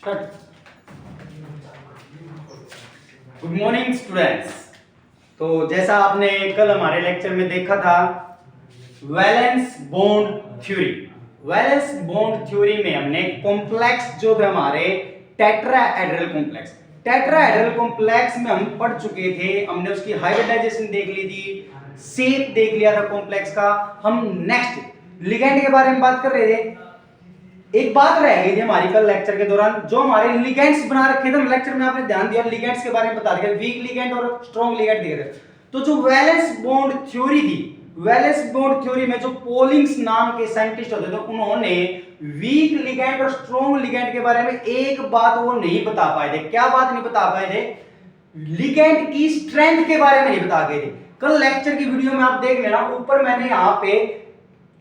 Good morning students. तो जैसा आपने कल हमारे लेक्चर में देखा था valence bond theory. Valence bond theory में हमने कॉम्प्लेक्स जो थे हमारे टेट्राहेड्रल कॉम्प्लेक्स, टेट्राहेड्रल कॉम्प्लेक्स में हम पढ़ चुके थे। हमने उसकी हाइब्रिडाइजेशन देख ली थी, शेप देख लिया था कॉम्प्लेक्स का। हम नेक्स्ट लिगेंड के बारे में बात कर रहे थे। एक बात रह गई थी हमारी कल लेक्चर के दौरान, जो हमारे लिगेंड्स बना रखे थे लेक्चर में, आपने ध्यान दिया लिगेंड्स के बारे में बता दिया, वीक लिगेंड और स्ट्रॉन्ग लिगेंड दिए थे। तो जो वैलेंस बॉन्ड थ्योरी थी, वैलेंस बॉन्ड थ्योरी में जो पोलिंग्स नाम के साइंटिस्ट होते थे, उन्होंने वीक लिगेंड और स्ट्रॉन्ग लिगेंड के बारे में एक बात वो नहीं बता पाए थे। क्या बात नहीं बता पाए थे? लिगेंड की स्ट्रेंथ के बारे में नहीं बता गए थे। कल लेक्चर की वीडियो में आप देख लेना, ऊपर मैंने यहाँ पे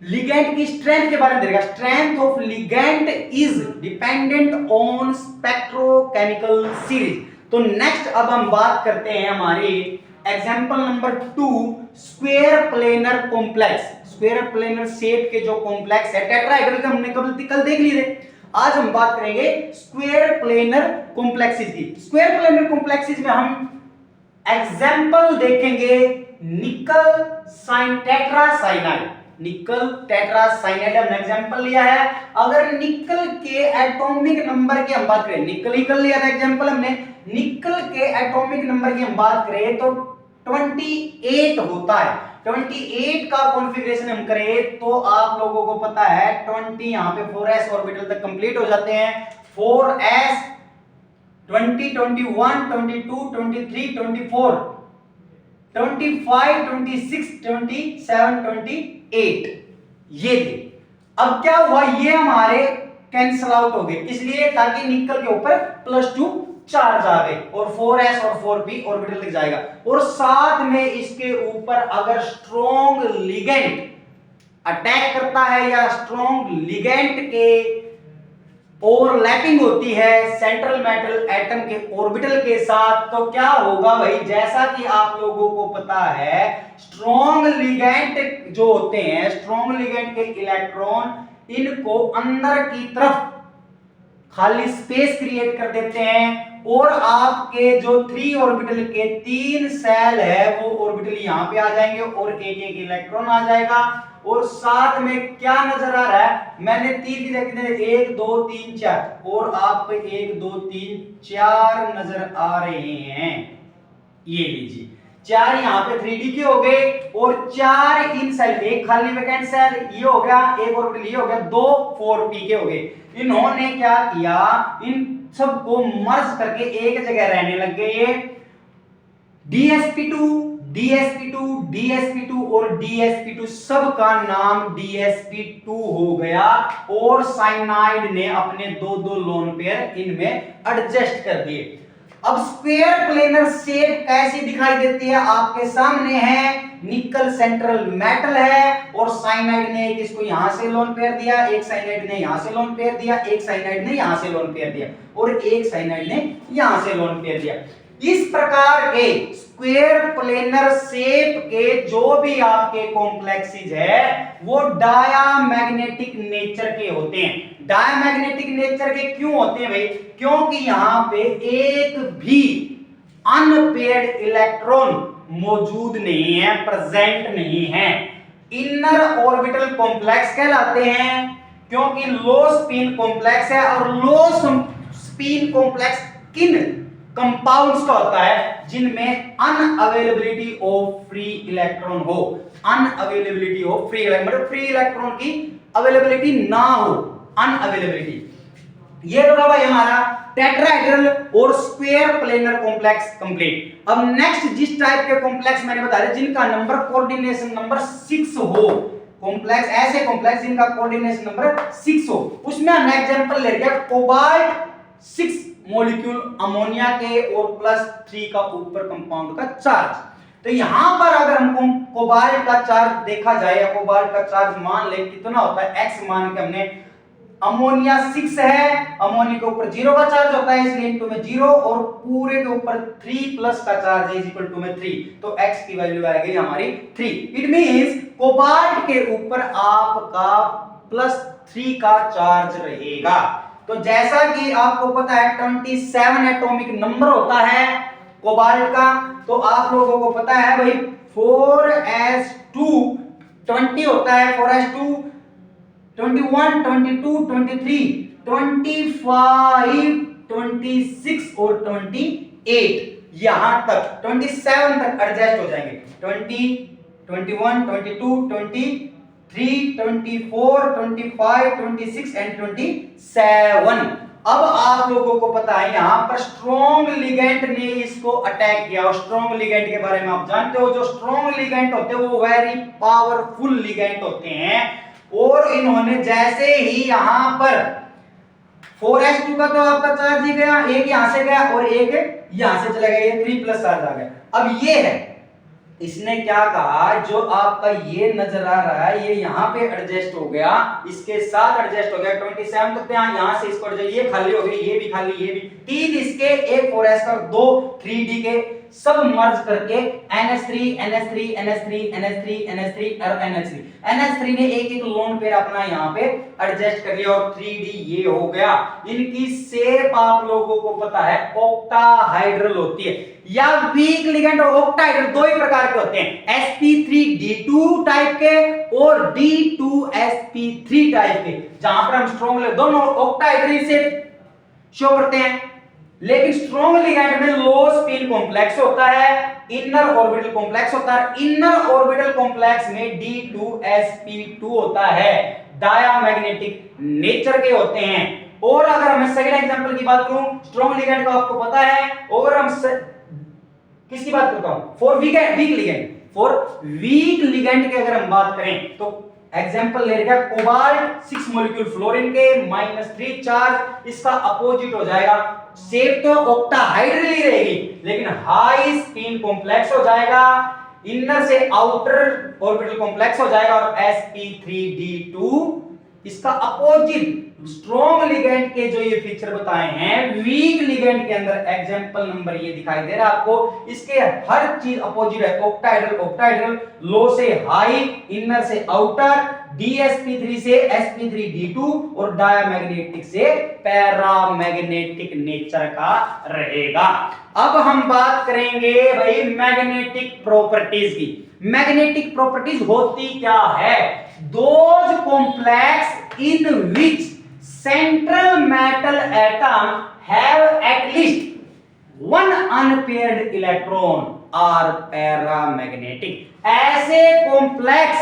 लिगेंड की स्ट्रेंथ के बारे में देखा। Strength of ligand is dependent on spectrochemical series. तो नेक्स्ट अब हम बात करते हैं हमारी example number 2, square planar complex. Square planar shape के जो कॉम्प्लेक्स है टेट्राहेड्रल के, हमने कल देख लिए थे। आज हम बात करेंगे स्क्वायर प्लेनर कॉम्प्लेक्सेस की। स्क्वायर प्लेनर कॉम्प्लेक्सेस में हम एग्जांपल देखेंगे निकल टेट्रासाइनाइड। निकल टेट्रासाइनाइड हमने एग्जांपल लिया है। अगर निकल के एटॉमिक नंबर की हम बात करें, निकल ही कर लिया था एग्जांपल हमने, निकल के एटॉमिक नंबर की हम बात करें तो 28 होता है। 28 का कॉन्फ़िगरेशन हम करें तो आप लोगों को पता है 20 यहां पे 4s ऑर्बिटल तक कंप्लीट हो जाते हैं। 4s 20 21 22 23 24 25 26 27 28 ये थे। अब क्या हुआ, ये हमारे कैंसल आउट हो गए, इसलिए ताकि निकल के ऊपर +2 चार्ज आ गए और 4s और 4p ऑर्बिटल तक जाएगा। और साथ में इसके ऊपर अगर स्ट्रॉन्ग लिगेंड अटैक करता है या स्ट्रॉन्ग लिगेंड के ओवरलैपिंग होती है सेंट्रल मेटल एटम के ऑर्बिटल के साथ, तो क्या होगा भाई? जैसा कि आप लोगों को पता है स्ट्रॉन्ग लिगेंड जो होते हैं, स्ट्रॉन्ग लिगेंड के इलेक्ट्रॉन इनको अंदर की तरफ खाली स्पेस क्रिएट कर देते हैं और आपके जो 3 ऑर्बिटल के 3 सेल है वो ऑर्बिटल यहां पे आ जाएंगे और एक एक इलेक्ट्रॉन आ जाएगा। और साथ में क्या नजर आ रहा है? मैंने तीर की जगह 1 2 3 4 और आपको 1 2 3 4 नजर आ रहे हैं। ये लीजिए 4 यहाँ पे 3d के हो गए और 4 इन सेल, एक खाली वैकेंट सेल ये हो गया, एक ऑर्बिटल ये हो गया, 2 4p के हो गए। इन्होंने क्या किया, इन सबको मर्ज करके एक जगह रहने लग गए। dsp2 dsp2 dsp2 और dsp2 सब का नाम dsp2 हो गया और साइनाइड ने अपने 2 लोन पेयर इनमें एडजस्ट कर दिए। अब स्क्वायर प्लेनर शेप कैसी दिखाई देती है? आपके सामने है, निकल सेंट्रल मेटल है और साइनाइड ने एक इसको यहां से लोन पेयर दिया, एक साइनाइड ने यहां से लोन पेयर दिया, एक साइनाइड ने यहां से लोन पेयर दिया और एक साइनाइड ने यहां से लोन पेयर दिया। इस प्रकार के स्क्वायर प्लेनर शेप के जो भी आपके कॉम्प्लेक्सेस है वो डायामैग्नेटिक नेचर के होते हैं। डायामैग्नेटिक नेचर के क्यों होते हैं भाई? क्योंकि यहां पे एक भी अनपेयर्ड इलेक्ट्रॉन मौजूद नहीं है, प्रेजेंट नहीं है। इनर ऑर्बिटल कॉम्प्लेक्स कहलाते हैं क्योंकि लो स्पिन कॉम्प्लेक्स है। और लो स्पिन कॉम्प्लेक्स किन कंपाउंड्स का होता है? जिनमें अनअवेलेबिलिटी ऑफ फ्री इलेक्ट्रॉन हो। अनअवेलेबिलिटी ऑफ फ्री इलेक्ट्रॉन मतलब फ्री इलेक्ट्रॉन की अवेलेबिलिटी ना हो, अनअवेलेबिलिटी। ये तो भाई हमारा टेट्राहेड्रल और स्क्वायर प्लेनर कॉम्प्लेक्स कंप्लीट। अब नेक्स्ट जिस टाइप के कॉम्प्लेक्स मैंने बताया जिनका नंबर कोऑर्डिनेशन नंबर 6 हो, कॉम्प्लेक्स ऐसे कॉम्प्लेक्स जिनका कोऑर्डिनेशन नंबर 6 हो, उसमें हम एग्जांपल ले लिया कोबाल्ट 6 मॉलिक्यूल अमोनिया के और +3 का ऊपर कंपाउंड का चार्ज। तो यहां पर अगर हमको कोबाल्ट का चार्ज देखा जाए या कोबाल्ट का चार्ज मान ले कितना होता है, x मान के हमने, अमोनिया 6 है, अमोनिया के ऊपर 0 का चार्ज होता है इसलिए इनटू में 0 और पूरे के ऊपर 3 प्लस का चार्ज है इक्वल टू में 3, तो x की वैल्यू आएगी हमारी 3। इट मींस कोबाल्ट के ऊपर आपका +3 का चार्ज रहेगा। तो जैसा कि आपको पता है 27 एटॉमिक नंबर होता है कोबाल्ट का, तो आप लोगों को पता है भाई 4s2 20 होता है, 4s2 21 22 23 25 26 और 28 यहां तक 27 तक एडजस्ट हो जाएंगे। 20 21 22 23 24 25 26 एंड 27। अब आप लोगों को पता है यहां पर स्ट्रॉन्ग लिगेंड ने इसको अटैक किया, और स्ट्रॉन्ग लिगेंड के बारे में आप जानते हो, जो स्ट्रॉन्ग लिगेंड होते हैं वो वेरी पावरफुल लिगेंड होते हैं, और इन्होंने जैसे ही यहां पर 4s2 का तो आपका चार्ज ही गया, एक यहां से गया और एक यहां से चला गया, ये 3 प्लस चार्ज आ गया। अब ये है, इसने क्या कहा, जो आपका ये नजर आ रहा है ये यहां पे एडजस्ट हो गया, इसके साथ एडजस्ट हो गया 27 तक, यहां से इसको ये खाली हो गई, ये भी खाली, ये भी, तीन इसके, एक 4s का, दो 3d के, सब मर्ज करके NH3 NH3 NH3 NH3 NH3 और NH3 NH3 ने एक एक लोन पेयर अपना यहां पे एडजस्ट कर लिया और 3d ये हो गया। इनकी शेप आप लोगों को पता है ऑक्टाहाइड्रल होती है, या वीक लिगेंड और ऑक्टाहाइड्रल दो ही प्रकार के होते हैं, sp3d2 टाइप के और d2sp3 टाइप के, जहां पर हम स्ट्रॉन्ग दोनों ऑक्टाहाइड्रल से शो करते हैं, लेकिन स्ट्रॉन्ग लिगेंड में लो स्पिन कॉम्प्लेक्स होता है, इनर ऑर्बिटल कॉम्प्लेक्स होता है, इनर ऑर्बिटल कॉम्प्लेक्स में d2sp2 होता है, डायामैग्नेटिक नेचर के होते हैं। और अगर मैं सेकंड एग्जांपल की बात करूं, स्ट्रॉन्ग लिगेंड का आपको पता है, और हम किसकी बात करता हूं, for week ligand, for week ligand की अगर हम बात करें तो एग्जांपल ले रखा कोबाल्ट 6 मॉलिक्यूल फ्लोरीन के -3 चार्ज, इसका अपोजिट हो जाएगा, शेप तो ऑक्टाहाइड्रल ही रहेगी लेकिन हाई स्पिन कॉम्प्लेक्स हो जाएगा, इनर से आउटर ऑर्बिटल कॉम्प्लेक्स हो जाएगा, और sp3d2 इसका अपोजिट स्ट्रॉन्ग लिगेंड के जो ये फीचर बताए हैं, वीक लिगेंड के अंदर एग्जांपल नंबर ये दिखाई दे रहा है आपको, इसके हर चीज अपोजिट है, ऑक्टाहाइड्रल ऑक्टाहाइड्रल, लो से हाई, इनर से आउटर, dsp3 से sp3d2 और डायमैग्नेटिक से पैरामैग्नेटिक नेचर का रहेगा। अब हम बात करेंगे भाई मैग्नेटिक प्रॉपर्टीज की। मैग्नेटिक प्रॉपर्टीज होती क्या है, those complex in which central metal atom have at least one unpaired electron are paramagnetic. ऐसे कॉम्प्लेक्स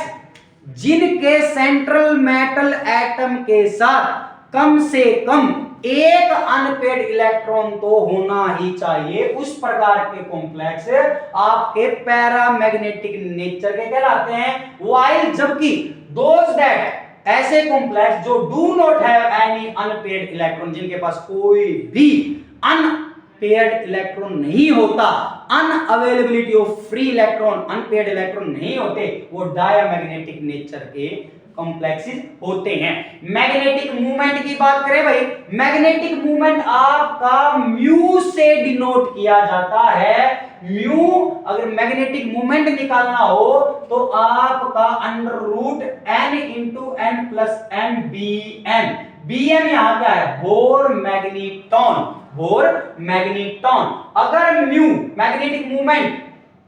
जिनके सेंट्रल मेटल एटम के साथ कम से कम एक अनपेयर्ड इलेक्ट्रॉन तो होना ही चाहिए, उस प्रकार के कॉम्प्लेक्स आपके पैरामैग्नेटिक नेचर के कहलाते हैं। वाइल जबकि दोज दैट ऐसे कॉम्प्लेक्स जो do not have any unpaired electron, जिनके पास कोई भी अनपेयर्ड इलेक्ट्रॉन नहीं होता, unavailability of free electron, unpaired electron नहीं होते, वो डायमैग्नेटिक नेचर के कॉम्प्लेक्सेस होते हैं। मैग्नेटिक मूवमेंट की बात करें भाई, मैग्नेटिक मूवमेंट आपका म्यू से डिनोट किया जाता है। म्यू अगर मैग्नेटिक मूवमेंट निकालना हो तो आपका √n × n + m bm, bm यहां क्या है, बोर मैग्नेटॉन, बोर मैग्नेटॉन। अगर म्यू मैग्नेटिक मूवमेंट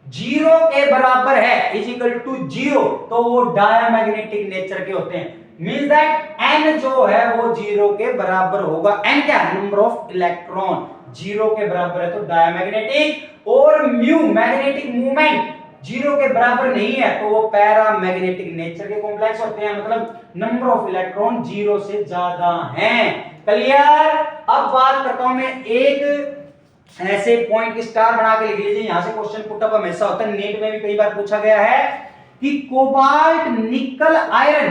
0 के बराबर है =0 तो वो डायमैग्नेटिक नेचर के होते हैं। मींस दैट n जो है वो 0 के बराबर होगा। n क्या है, नंबर ऑफ इलेक्ट्रॉन, 0 के बराबर है तो डायमैग्नेटिक, और म्यू मैग्नेटिक मूवमेंट 0 के बराबर नहीं है तो वो पैरामैग्नेटिक नेचर के कॉम्प्लेक्स होते हैं, मतलब नंबर ऑफ इलेक्ट्रॉन 0 से ज्यादा हैं। क्लियर। अब बात करता हूं मैं एक ऐसे पॉइंट की स्टार बना के लिख लीजिए, यहां से क्वेश्चन पुट अप हमेशा होता है, नेट में भी कई बार पूछा गया है कि cobalt nickel iron,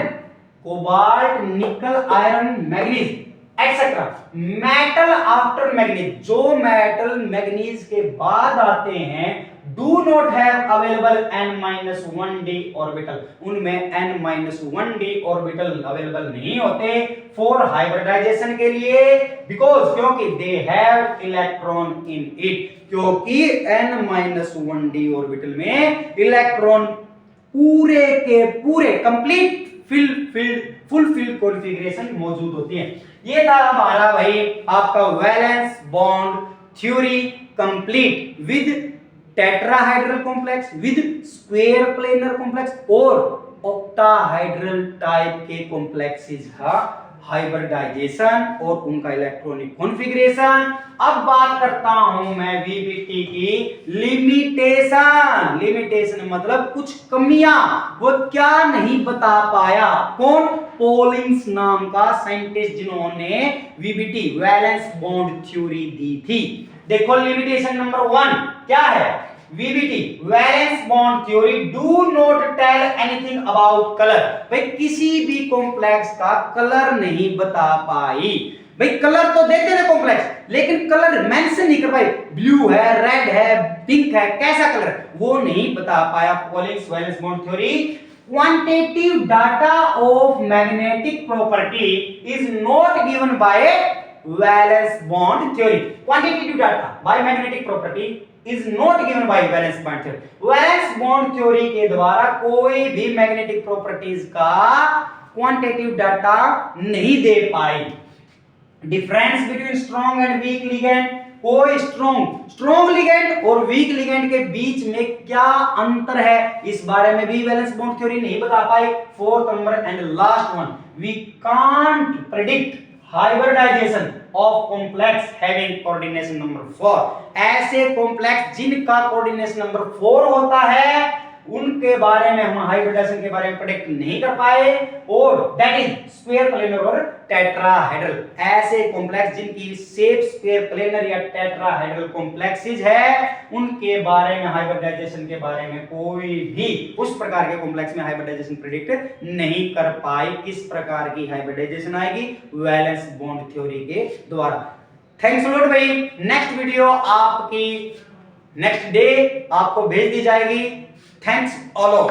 cobalt nickel iron manganese etcetera metal after manganese, जो मेटल मैग्नीज के बाद आते हैं, do not have available n-1d orbital, उनमें n-1d ऑर्बिटल अवेलेबल नहीं होते फॉर हाइब्रिडाइजेशन के लिए, बिकॉज क्योंकि they have electron in it, क्योंकि n-1d ऑर्बिटल में इलेक्ट्रॉन पूरे के पूरे कंप्लीट फील्ड फुलफिल्ड कॉन्फ़िगरेशन मौजूद होती है। ये था हमारा भाई आपका valence bond theory complete with tetrahedral complex, with square planar complex और ऑक्टाहाइड्रल टाइप के कॉम्प्लेक्सेस का हाइब्रिडाइजेशन और उनका इलेक्ट्रॉनिक कॉन्फ़िगरेशन। अब बात करता हूं मैं वीबीटी की लिमिटेशन। लिमिटेशन मतलब कुछ कमियां, वो क्या नहीं बता पाया, कौन? पॉलिंग्स नाम का साइंटिस्ट जिन्होंने वीबीटी वैलेंस बॉन्ड थ्योरी दी थी। देखो लिमिटेशन नंबर 1 क्या है? VBT valence bond theory do not tell anything about colour. भाई किसी भी कॉम्प्लेक्स का कलर नहीं बता पाई। भाई कलर तो देते ना कॉम्प्लेक्स, लेकिन कलर मेंशन नहीं कर पाई, ब्लू है, रेड है, पिंक है, कैसा कलर वो नहीं बता पाया Pauling's valence bond theory. Quantitative data of magnetic property is not given by valence bond theory. Quantitative data by magnetic property is not given by valence bond theory. Valence bond theory के द्वारा कोई भी magnetic properties का quantitative data नहीं दे पाई। Difference between strong and weak ligand, कोई strong ligand और वीक लिगेंड के बीच में क्या अंतर है, इस बारे में भी वैलेंस बॉन्ड थ्योरी नहीं बता पाई। Fourth number and last one, we can't predict hybridisation of complex having coordination number 4। ऐसे कॉम्प्लेक्स जिनका कोऑर्डिनेशन नंबर 4 होता है उनके बारे में हम हाइब्रिडाइजेशन के बारे में प्रेडिक्ट नहीं कर पाए, और दैट इज स्क्वायर प्लेनर और टेट्राहेड्रल। ऐसे कॉम्प्लेक्स जिनकी शेप स्क्वायर प्लेनर या टेट्राहेड्रल कॉम्प्लेक्सेस है उनके बारे में हाइब्रिडाइजेशन के बारे में कोई भी उस प्रकार के कॉम्प्लेक्स में हाइब्रिडाइजेशन प्रेडिक्ट नहीं कर पाए। किस प्रकार की हाइब्रिडाइजेशन आएगी? वैलेंस बॉन्ड थ्योरी के द्वारा। थैंक्स लॉट भाई। नेक्स्ट वीडियो आपकी नेक्स्ट डे आपको भेज दी जाएगी। Thanks all.